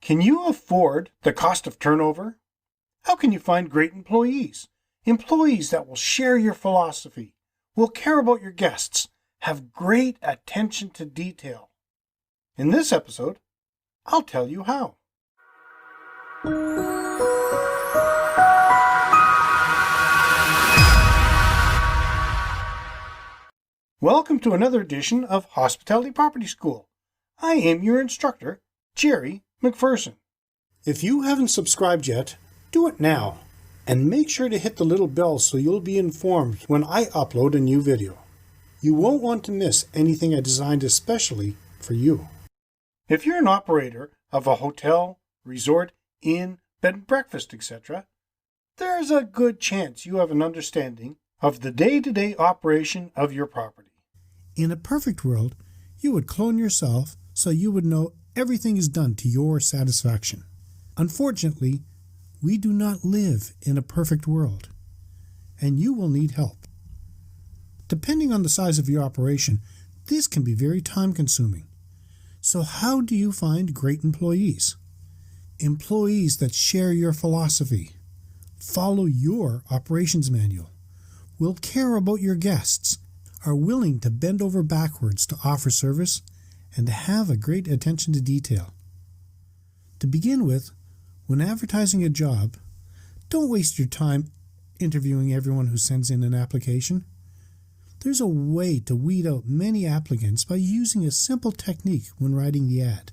Can you afford the cost of turnover? How can you find great employees? Employees that will share your philosophy, will care about your guests, have great attention to detail. In this episode, I'll tell you how. Welcome to another edition of Hospitality Property School. I am your instructor, Jerry McPherson. If you haven't subscribed yet, do it now. And make sure to hit the little bell so you'll be informed when I upload a new video. You won't want to miss anything I designed especially for you. If you're an operator of a hotel, resort, inn, bed and breakfast, etc., there's a good chance you have an understanding of the day-to-day operation of your property. In a perfect world, you would clone yourself so you would know everything is done to your satisfaction. Unfortunately, we do not live in a perfect world, and you will need help. Depending on the size of your operation, this can be very time-consuming. So how do you find great employees? Employees that share your philosophy, follow your operations manual, will care about your guests, are willing to bend over backwards to offer service, and have a great attention to detail. To begin with, when advertising a job, don't waste your time interviewing everyone who sends in an application. There's a way to weed out many applicants by using a simple technique when writing the ad.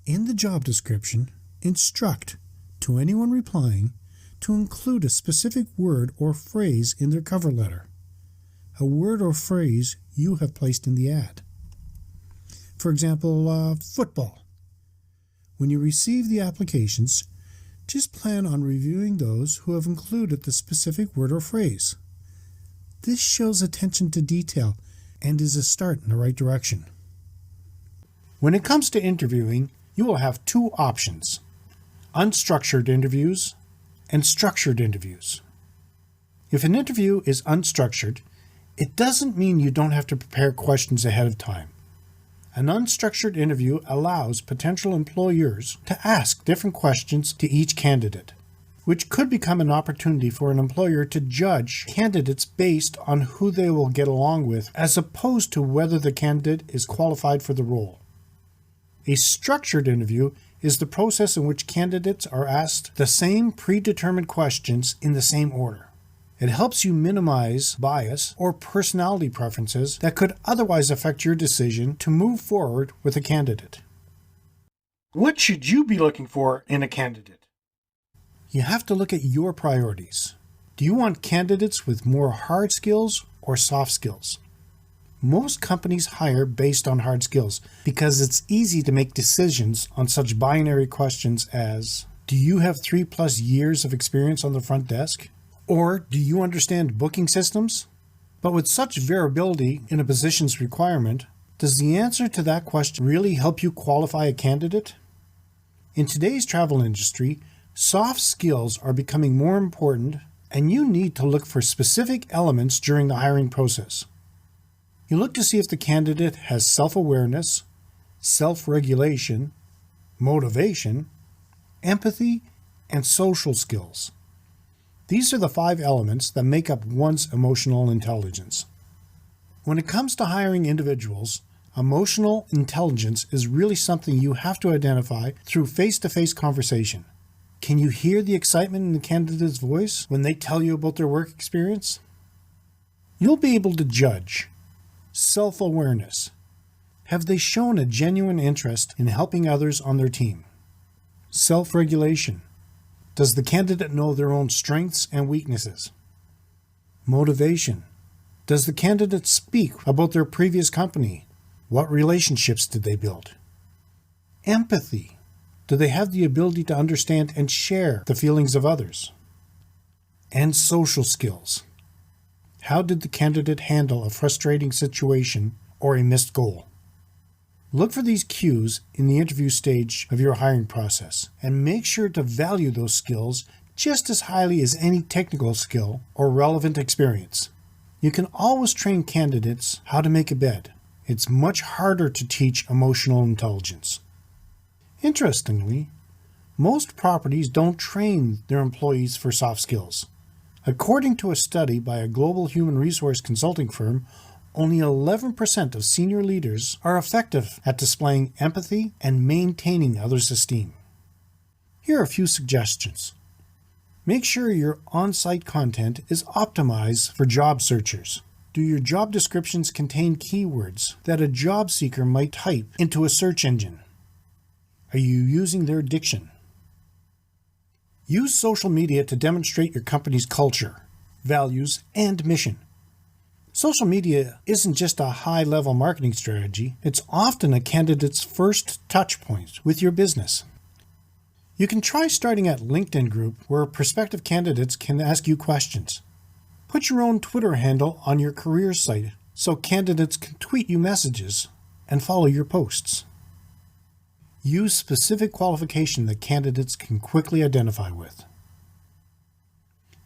In the job description, instruct to anyone replying to include a specific word or phrase in their cover letter, a word or phrase you have placed in the ad. For example, football. When you receive the applications, just plan on reviewing those who have included the specific word or phrase. This shows attention to detail and is a start in the right direction. When it comes to interviewing, you will have two options: unstructured interviews and structured interviews. If an interview is unstructured, it doesn't mean you don't have to prepare questions ahead of time. An unstructured interview allows potential employers to ask different questions to each candidate, which could become an opportunity for an employer to judge candidates based on who they will get along with, as opposed to whether the candidate is qualified for the role. A structured interview is the process in which candidates are asked the same predetermined questions in the same order. It helps you minimize bias or personality preferences that could otherwise affect your decision to move forward with a candidate. What should you be looking for in a candidate? You have to look at your priorities. Do you want candidates with more hard skills or soft skills? Most companies hire based on hard skills because it's easy to make decisions on such binary questions as, do you have 3+ years of experience on the front desk? Or do you understand booking systems? But with such variability in a position's requirement, does the answer to that question really help you qualify a candidate? In today's travel industry, soft skills are becoming more important, and you need to look for specific elements during the hiring process. You look to see if the candidate has self-awareness, self-regulation, motivation, empathy, and social skills. These are the 5 elements that make up one's emotional intelligence. When it comes to hiring individuals, emotional intelligence is really something you have to identify through face-to-face conversation. Can you hear the excitement in the candidate's voice when they tell you about their work experience? You'll be able to judge. Self-awareness. Have they shown a genuine interest in helping others on their team? Self-regulation. Does the candidate know their own strengths and weaknesses? Motivation. Does the candidate speak about their previous company? What relationships did they build? Empathy. Do they have the ability to understand and share the feelings of others? And social skills. How did the candidate handle a frustrating situation or a missed goal? Look for these cues in the interview stage of your hiring process, and make sure to value those skills just as highly as any technical skill or relevant experience. You can always train candidates how to make a bed. It's much harder to teach emotional intelligence. Interestingly, most properties don't train their employees for soft skills. According to a study by a global human resource consulting firm, only 11% of senior leaders are effective at displaying empathy and maintaining others' esteem. Here are a few suggestions. Make sure your on-site content is optimized for job searchers. Do your job descriptions contain keywords that a job seeker might type into a search engine? Are you using their diction? Use social media to demonstrate your company's culture, values, and mission. Social media isn't just a high-level marketing strategy, it's often a candidate's first touch point with your business. You can try starting at LinkedIn group where prospective candidates can ask you questions. Put your own Twitter handle on your career site so candidates can tweet you messages and follow your posts. Use specific qualification that candidates can quickly identify with.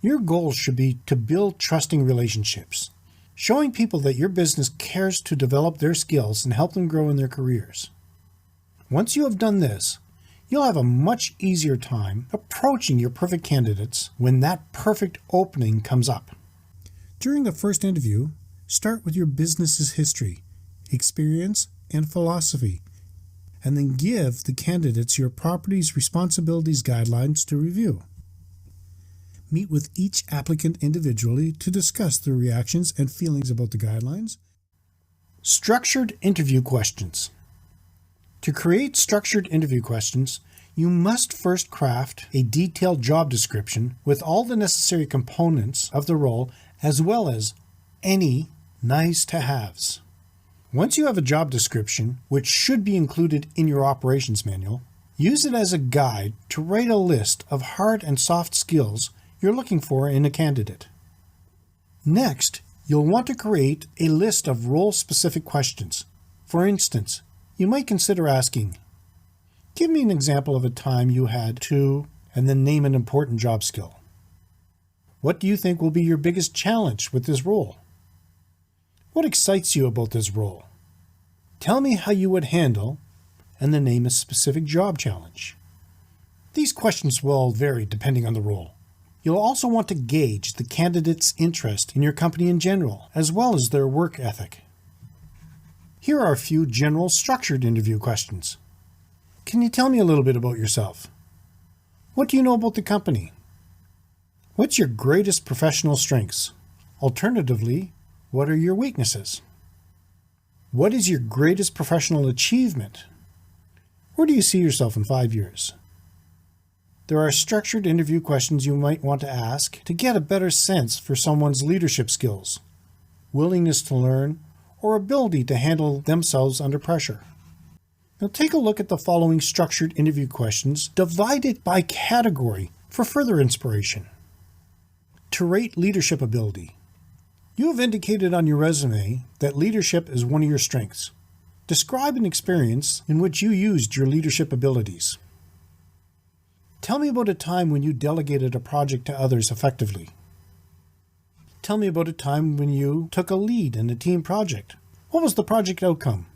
Your goal should be to build trusting relationships, showing people that your business cares to develop their skills and help them grow in their careers. Once you have done this, you'll have a much easier time approaching your perfect candidates when that perfect opening comes up. During the first interview, start with your business's history, experience, and philosophy, and then give the candidates your property's responsibilities guidelines to review. Meet with each applicant individually to discuss their reactions and feelings about the guidelines. Structured interview questions. To create structured interview questions, you must first craft a detailed job description with all the necessary components of the role as well as any nice-to-haves. Once you have a job description, which should be included in your operations manual, use it as a guide to write a list of hard and soft skills you're looking for in a candidate. Next, you'll want to create a list of role-specific questions. For instance, you might consider asking, give me an example of a time you had to, and then name an important job skill. What do you think will be your biggest challenge with this role? What excites you about this role? Tell me how you would handle, and then name a specific job challenge. These questions will vary depending on the role. You'll also want to gauge the candidate's interest in your company in general, as well as their work ethic. Here are a few general structured interview questions. Can you tell me a little bit about yourself? What do you know about the company? What's your greatest professional strengths? Alternatively, what are your weaknesses? What is your greatest professional achievement? Where do you see yourself in 5 years? There are structured interview questions you might want to ask to get a better sense for someone's leadership skills, willingness to learn, or ability to handle themselves under pressure. Now take a look at the following structured interview questions divided by category for further inspiration. To rate leadership ability. You have indicated on your resume that leadership is one of your strengths. Describe an experience in which you used your leadership abilities. Tell me about a time when you delegated a project to others effectively. Tell me about a time when you took a lead in a team project. What was the project outcome?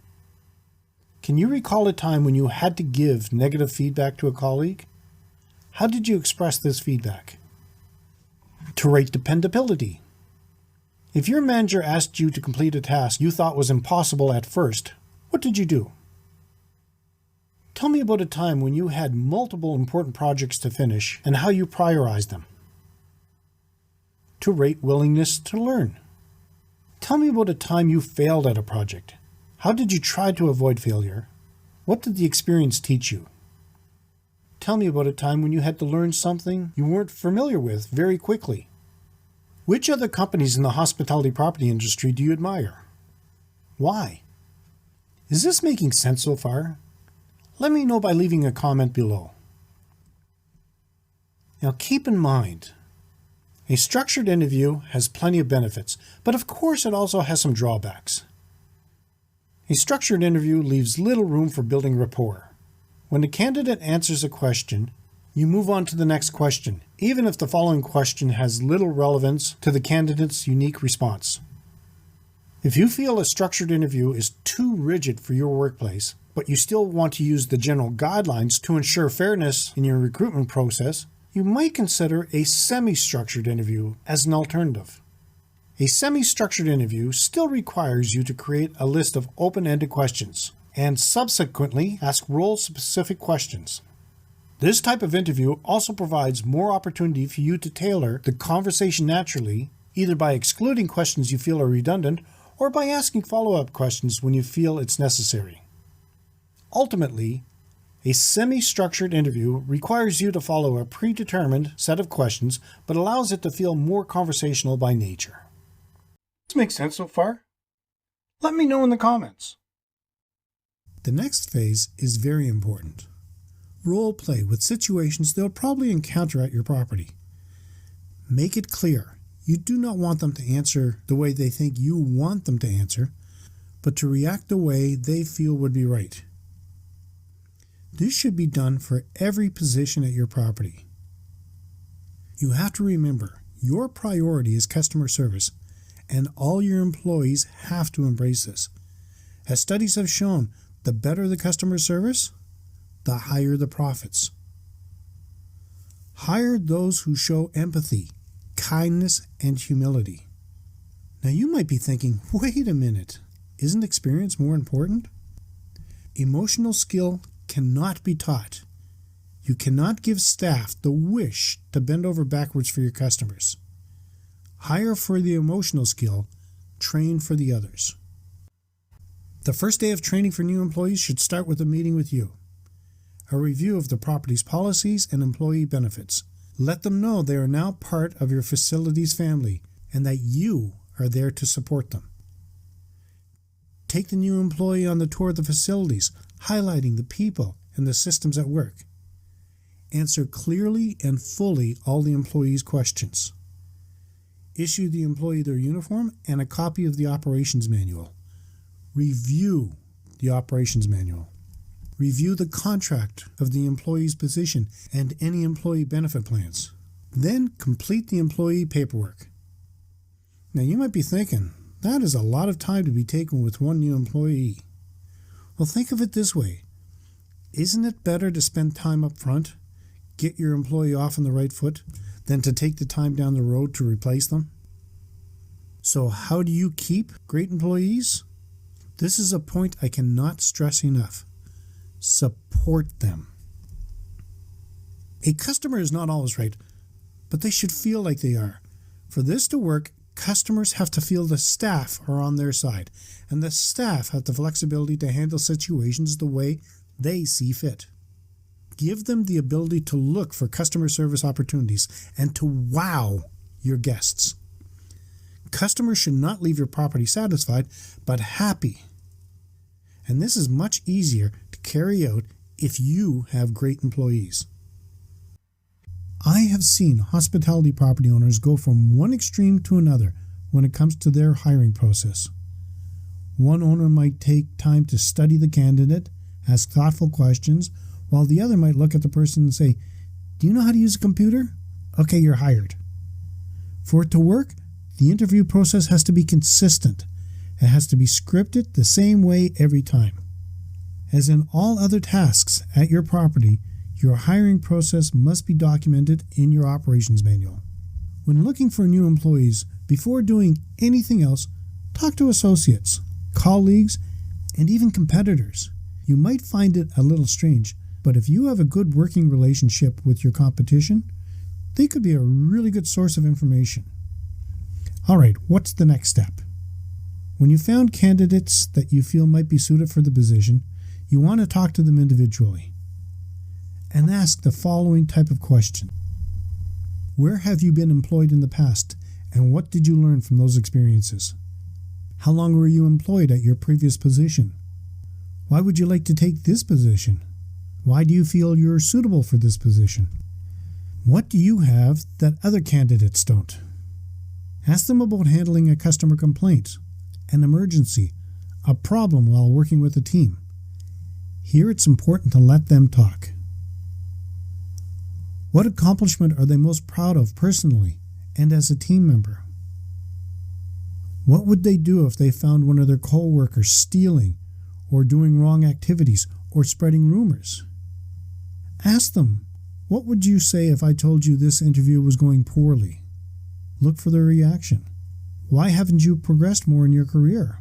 Can you recall a time when you had to give negative feedback to a colleague? How did you express this feedback? To rate dependability. If your manager asked you to complete a task you thought was impossible at first, what did you do? Tell me about a time when you had multiple important projects to finish and how you prioritized them. To rate willingness to learn. Tell me about a time you failed at a project. How did you try to avoid failure? What did the experience teach you? Tell me about a time when you had to learn something you weren't familiar with very quickly. Which other companies in the hospitality property industry do you admire? Why? Is this making sense so far? Let me know by leaving a comment below. Now keep in mind, a structured interview has plenty of benefits, but of course it also has some drawbacks. A structured interview leaves little room for building rapport. When a candidate answers a question, you move on to the next question, even if the following question has little relevance to the candidate's unique response. If you feel a structured interview is too rigid for your workplace, but you still want to use the general guidelines to ensure fairness in your recruitment process, you might consider a semi-structured interview as an alternative. A semi-structured interview still requires you to create a list of open-ended questions and subsequently ask role-specific questions. This type of interview also provides more opportunity for you to tailor the conversation naturally, either by excluding questions you feel are redundant or by asking follow-up questions when you feel it's necessary. Ultimately, a semi-structured interview requires you to follow a predetermined set of questions, but allows it to feel more conversational by nature. This makes sense so far? Let me know in the comments. The next phase is very important. Role play with situations they'll probably encounter at your property. Make it clear you do not want them to answer the way they think you want them to answer, but to react the way they feel would be right. This should be done for every position at your property. You have to remember, your priority is customer service, and all your employees have to embrace this. As studies have shown, the better the customer service, the higher the profits. Hire those who show empathy, kindness, and humility. Now you might be thinking, wait a minute, isn't experience more important? Emotional skill cannot be taught. You cannot give staff the wish to bend over backwards for your customers. Hire for the emotional skill, train for the others. The first day of training for new employees should start with a meeting with you. A review of the property's policies and employee benefits. Let them know they are now part of your facility's family and that you are there to support them. Take the new employee on the tour of the facilities, highlighting the people and the systems at work. Answer clearly and fully all the employees' questions. Issue the employee their uniform and a copy of the operations manual. Review the operations manual. Review the contract of the employee's position and any employee benefit plans. Then complete the employee paperwork. Now you might be thinking, that is a lot of time to be taken with one new employee. Well, think of it this way. Isn't it better to spend time up front, get your employee off on the right foot, than to take the time down the road to replace them? So how do you keep great employees? This is a point I cannot stress enough. Support them. A customer is not always right, but they should feel like they are. For this to work, customers have to feel the staff are on their side, and the staff have the flexibility to handle situations the way they see fit. Give them the ability to look for customer service opportunities and to wow your guests. Customers should not leave your property satisfied, but happy. And this is much easier to carry out if you have great employees. I have seen hospitality property owners go from one extreme to another when it comes to their hiring process. One owner might take time to study the candidate, ask thoughtful questions, while the other might look at the person and say, "Do you know how to use a computer? Okay, you're hired." For it to work, the interview process has to be consistent. It has to be scripted the same way every time. As in all other tasks at your property, your hiring process must be documented in your operations manual. When looking for new employees, before doing anything else, talk to associates, colleagues, and even competitors. You might find it a little strange, but if you have a good working relationship with your competition, they could be a really good source of information. All right, what's the next step? When you found candidates that you feel might be suited for the position, you want to talk to them individually and ask the following type of question. Where have you been employed in the past, and what did you learn from those experiences? How long were you employed at your previous position? Why would you like to take this position? Why do you feel you're suitable for this position? What do you have that other candidates don't? Ask them about handling a customer complaint, an emergency, a problem while working with a team. Here it's important to let them talk. What accomplishment are they most proud of personally and as a team member? What would they do if they found one of their co-workers stealing or doing wrong activities, or spreading rumors. Ask them, what would you say if I told you this interview was going poorly? Look for their reaction. Why haven't you progressed more in your career?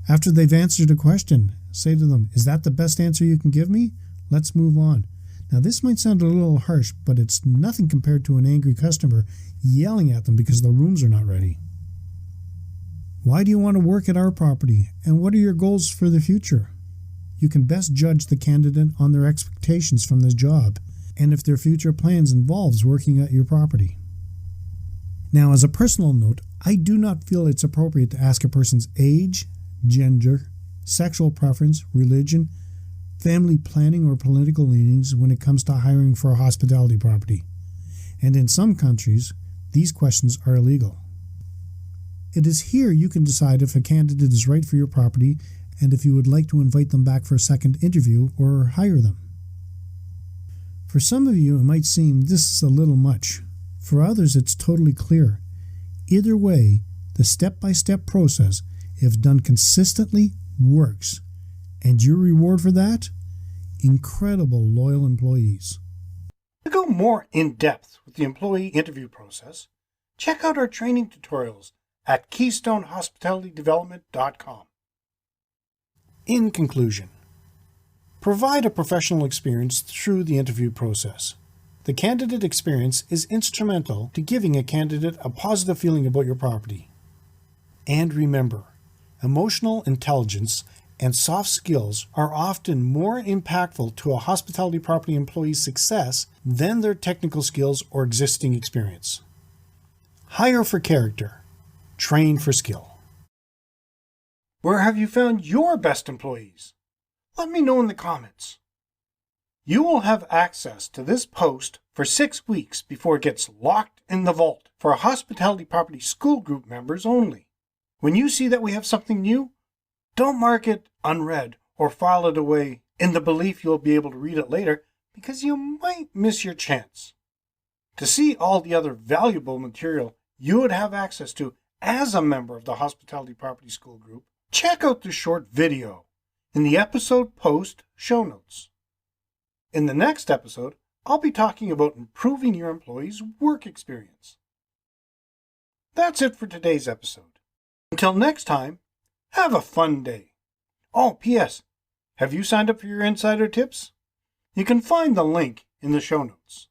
After they've answered a question, say to them, is that the best answer you can give me? Let's move on. Now, this might sound a little harsh, but it's nothing compared to an angry customer yelling at them because the rooms are not ready. Why do you want to work at our property, and what are your goals for the future? You can best judge the candidate on their expectations from this job, and if their future plans involves working at your property. Now, as a personal note, I do not feel it's appropriate to ask a person's age, gender, sexual preference, religion, family planning, or political leanings when it comes to hiring for a hospitality property. And in some countries, these questions are illegal. It is here you can decide if a candidate is right for your property and if you would like to invite them back for a second interview or hire them. For some of you, it might seem this is a little much. For others, it's totally clear. Either way, the step-by-step process, if done consistently, works. And your reward for that? Incredible loyal employees. To go more in depth with the employee interview process, check out our training tutorials at KeystoneHospitalityDevelopment.com. In conclusion, provide a professional experience through the interview process. The candidate experience is instrumental to giving a candidate a positive feeling about your property. And remember, emotional intelligence and soft skills are often more impactful to a hospitality property employee's success than their technical skills or existing experience. Hire for character. Train for skill. Where have you found your best employees? Let me know in the comments. You will have access to this post for 6 weeks before it gets locked in the vault for hospitality property school group members only. When you see that we have something new, don't mark it unread or file it away in the belief you'll be able to read it later, because you might miss your chance. To see all the other valuable material you would have access to as a member of the Hospitality Property School group, check out the short video in the episode post show notes. In the next episode, I'll be talking about improving your employees' work experience. That's it for today's episode. Until next time, have a fun day. Oh, P.S. Have you signed up for your insider tips? You can find the link in the show notes.